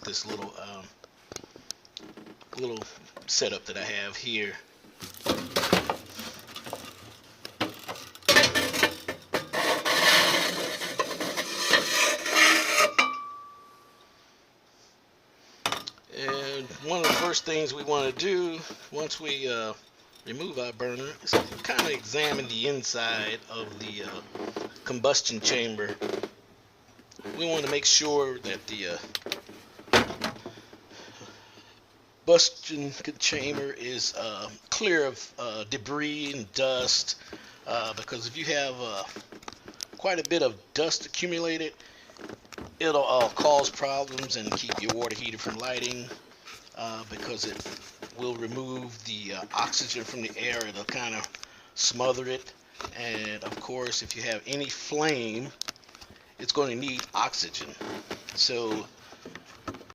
this little setup that I have here. And one of the first things we want to do once we remove our burner is kind of examine the inside of the combustion chamber. We want to make sure that the combustion chamber is clear of debris and dust, because if you have quite a bit of dust accumulated, it'll cause problems and keep your water heater from lighting, because it will remove the oxygen from the air. It'll kind of smother it, and of course if you have any flame, it's going to need oxygen. So